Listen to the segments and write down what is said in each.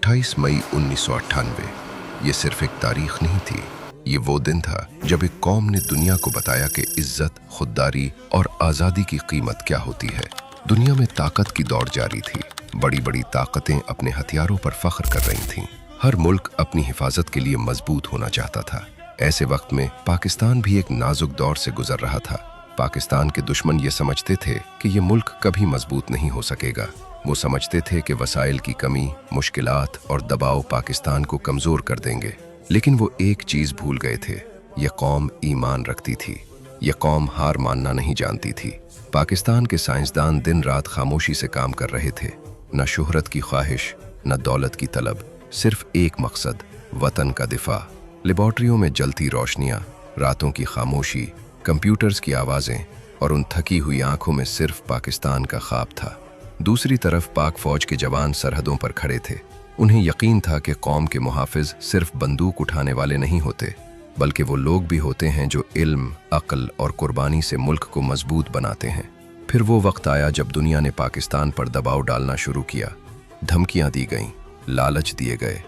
28 मई 1998 ये सिर्फ एक तारीख नहीं थी, ये वो दिन था जब एक कौम ने दुनिया को बताया कि इज्जत, खुददारी और आज़ादी की कीमत क्या होती है। दुनिया में ताकत की दौड़ जारी थी। बड़ी बड़ी ताकतें अपने हथियारों पर फख्र कर रही थीं। हर मुल्क अपनी हिफाजत के लिए मजबूत होना चाहता था। ऐसे वक्त में पाकिस्तान भी एक नाजुक दौर से गुजर रहा था। पाकिस्तान के दुश्मन ये समझते थे कि ये मुल्क कभी मजबूत नहीं हो सकेगा। वो समझते थे कि वसाइल की कमी, मुश्किलात और दबाव पाकिस्तान को कमज़ोर कर देंगे। लेकिन वो एक चीज़ भूल गए थे, ये कौम ईमान रखती थी। ये कौम हार मानना नहीं जानती थी। पाकिस्तान के साइंसदान दिन रात खामोशी से काम कर रहे थे। न शोहरत की ख्वाहिश, न दौलत की तलब, सिर्फ एक मकसद, वतन का दिफा। लेबॉर्ट्रियों में जलती रोशनियाँ, रातों की खामोशी, कंप्यूटर्स की आवाज़ें और उन थकी हुई आंखों में सिर्फ पाकिस्तान का ख्वाब था। दूसरी तरफ पाक फौज के जवान सरहदों पर खड़े थे। उन्हें यकीन था कि कौम के मुहाफिज सिर्फ बंदूक उठाने वाले नहीं होते, बल्कि वो लोग भी होते हैं जो इल्म, अक्ल और कुर्बानी से मुल्क को मजबूत बनाते हैं। फिर वो वक्त आया जब दुनिया ने पाकिस्तान पर दबाव डालना शुरू किया। धमकियां दी गईं, लालच दिए गए,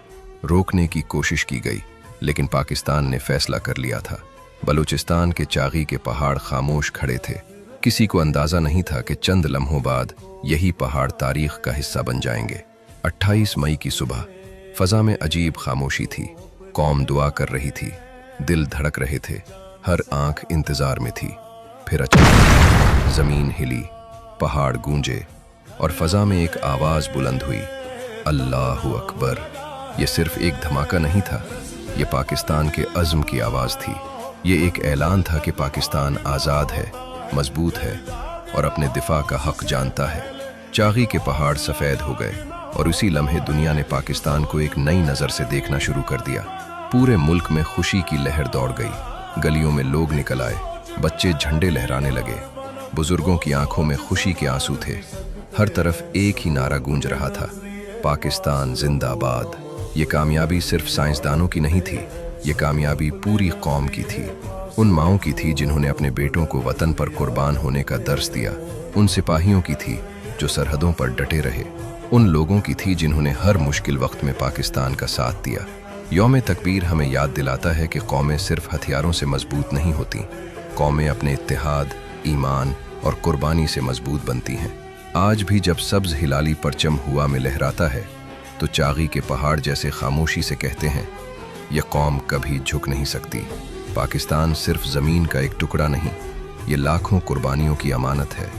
रोकने की कोशिश की गई, लेकिन पाकिस्तान ने फैसला कर लिया था। बलूचिस्तान के चागी के पहाड़ खामोश खड़े थे। किसी को अंदाजा नहीं था कि चंद लम्हों बाद यही पहाड़ तारीख का हिस्सा बन जाएंगे। 28 मई की सुबह फजा में अजीब खामोशी थी। कौम दुआ कर रही थी, दिल धड़क रहे थे, हर आंख इंतजार में थी। फिर अचानक जमीन हिली, पहाड़ गूंजे और फजा में एक आवाज बुलंद हुई, अल्लाहु अकबर। ये सिर्फ एक धमाका नहीं था, ये पाकिस्तान के अज़्म की आवाज थी। ये एक ऐलान था कि पाकिस्तान आज़ाद है, मजबूत है और अपने दिफा का हक जानता है। चागी के पहाड़ सफ़ेद हो गए और उसी लम्हे दुनिया ने पाकिस्तान को एक नई नज़र से देखना शुरू कर दिया। पूरे मुल्क में खुशी की लहर दौड़ गई। गलियों में लोग निकल आए, बच्चे झंडे लहराने लगे, बुजुर्गों की आंखों में खुशी के आंसू थे। हर तरफ एक ही नारा गूंज रहा था, पाकिस्तान जिंदाबाद। ये कामयाबी सिर्फ साइंसदानों की नहीं थी, ये कामयाबी पूरी कौम की थी। उन माओं की थी जिन्होंने अपने बेटों को वतन पर कुर्बान होने का दर्स दिया। उन सिपाहियों की थी जो सरहदों पर डटे रहे। उन लोगों की थी जिन्होंने हर मुश्किल वक्त में पाकिस्तान का साथ दिया। यौम तकबीर हमें याद दिलाता है कि कौमें सिर्फ हथियारों से मजबूत नहीं होती, कौमें अपने इत्तेहाद, ईमान और कुर्बानी से मजबूत बनती हैं। आज भी जब सब्ज हिलाली परचम हुआ में लहराता है तो चागी के पहाड़ जैसे खामोशी से कहते हैं, यह कौम कभी झुक नहीं सकती। पाकिस्तान सिर्फ ज़मीन का एक टुकड़ा नहीं, ये लाखों कुर्बानियों की अमानत है।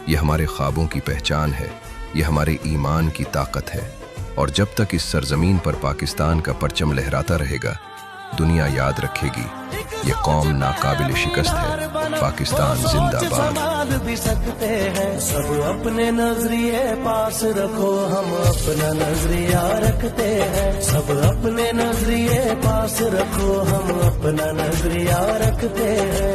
ये हमारे ख्वाबों की पहचान है, ये हमारे ईमान की ताकत है। और जब तक इस सरजमीन पर पाकिस्तान का परचम लहराता रहेगा, दुनिया याद रखेगी ये कौम नाकाबिल शिकस्त है। पाकिस्तान जिंदाबाद। भी सकते हैं सब अपने नजरिए पास रखो, हम अपना नजरिया रखते हैं। सब अपने नजरिए पास रखो, हम अपना नजरिया रखते हैं।